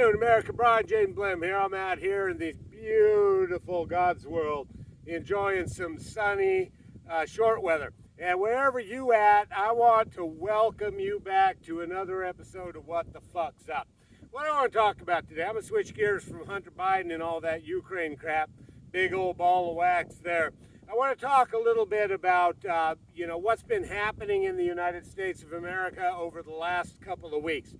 afternoon, America. Brian Jaden Blim here. I'm out here in this beautiful God's world, enjoying some sunny, short weather. And wherever you at, I want to welcome you back to another episode of What the Fuck's Up. What I want to talk about today, I'm going to switch gears from Hunter Biden and all that Ukraine crap, big old ball of wax there. I want to talk a little bit about, what's been happening in the United States of America over the last couple of weeks.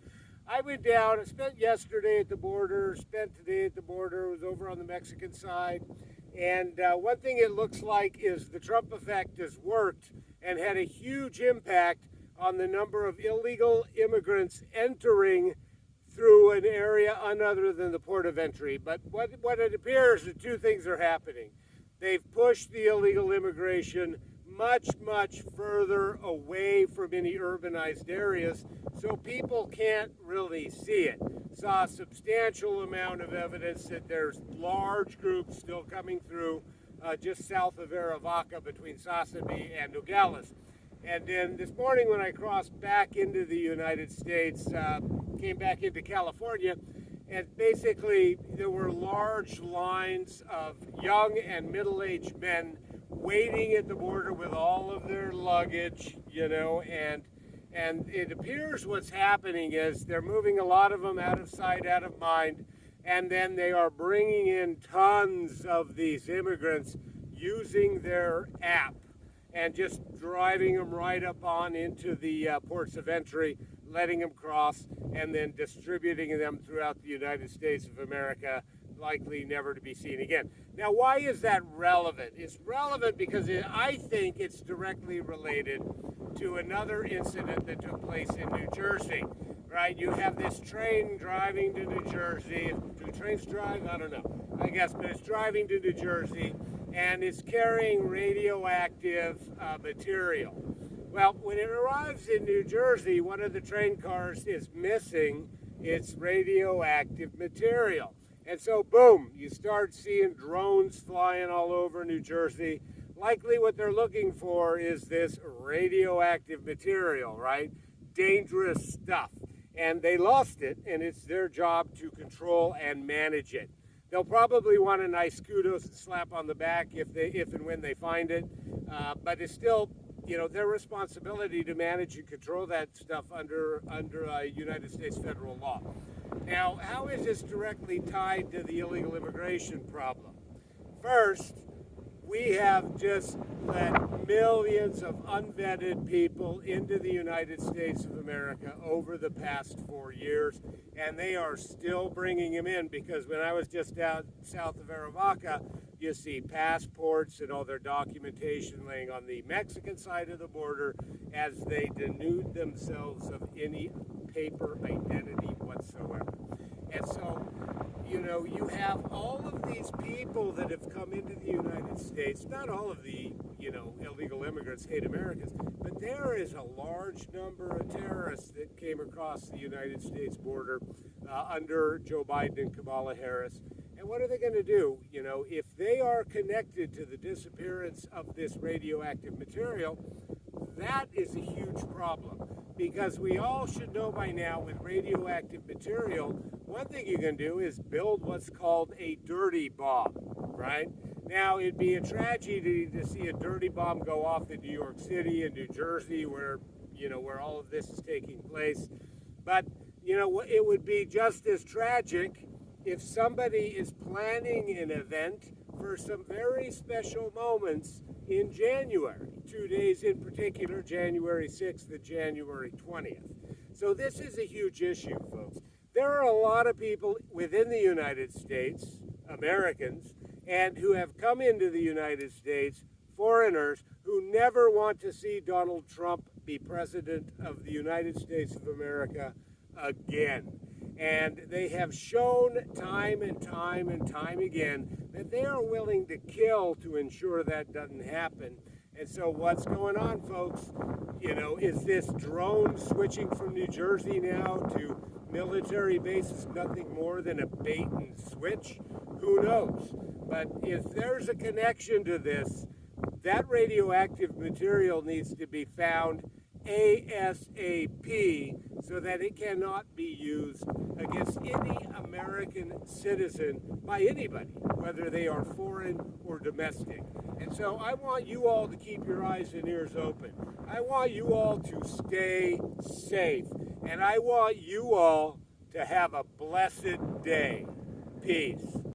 I went down, I spent yesterday at the border, spent today at the border, was over on the Mexican side. And one thing it looks like is the Trump effect has worked and had a huge impact on the number of illegal immigrants entering through an area other than the port of entry. But what it appears is two things are happening. They've pushed the illegal immigration much, much further away from any urbanized areas, so people can't really see it. Saw a substantial amount of evidence that there's large groups still coming through just south of Aravaca between Sasabe and Nogales. And then this morning when I crossed back into the United States, came back into California, and basically there were large lines of young and middle-aged men waiting at the border with all of their luggage, and it appears what's happening is they're moving a lot of them out of sight, out of mind, and then they are bringing in tons of these immigrants using their app and just driving them right up on into the ports of entry, letting them cross, and then distributing them throughout the United States of America, likely never to be seen again. Now, why is that relevant? It's relevant because I think it's directly related to another incident that took place in New Jersey, right? You have this train driving to New Jersey. Do trains drive? I don't know. I guess, but it's driving to New Jersey, and it's carrying radioactive material. Well, when it arrives in New Jersey, one of the train cars is missing its radioactive material. And so, boom, you start seeing drones flying all over New Jersey. Likely what they're looking for is this radioactive material, right? Dangerous stuff. And they lost it, and it's their job to control and manage it. They'll probably want a nice kudos and slap on the back if and when they find it. But it's still, their responsibility to manage and control that stuff under United States federal law. Now, how is this directly tied to the illegal immigration problem? First, we have just let millions of unvetted people into the United States of America over the past 4 years, and they are still bringing them in because when I was just out south of Aravaca, you see passports and all their documentation laying on the Mexican side of the border as they denude themselves of any paper identity whatsoever. And so, you have all of these people that have come into the United States. Not all of the, illegal immigrants hate Americans, but there is a large number of terrorists that came across the United States border under Joe Biden and Kamala Harris. And what are they going to do? If they are connected to the disappearance of this radioactive material, that is a huge problem. Because we all should know by now with radioactive material, one thing you can do is build what's called a dirty bomb, right? Now, it'd be a tragedy to see a dirty bomb go off in New York City and New Jersey where all of this is taking place. But, it would be just as tragic if somebody is planning an event for some very special moments in January, 2 days in particular, January 6th and January 20th. So this is a huge issue, folks. There are a lot of people within the United States, Americans, and who have come into the United States, foreigners, who never want to see Donald Trump be president of the United States of America again. And they have shown time and time and time again that they are willing to kill to ensure that doesn't happen. And so what's going on, folks? Is this drone switching from New Jersey now to military bases nothing more than a bait and switch? Who knows? But if there's a connection to this, that radioactive material needs to be found ASAP so that it cannot be used against any American citizen by anybody, whether they are foreign or domestic. And so I want you all to keep your eyes and ears open. I want you all to stay safe. And I want you all to have a blessed day. Peace.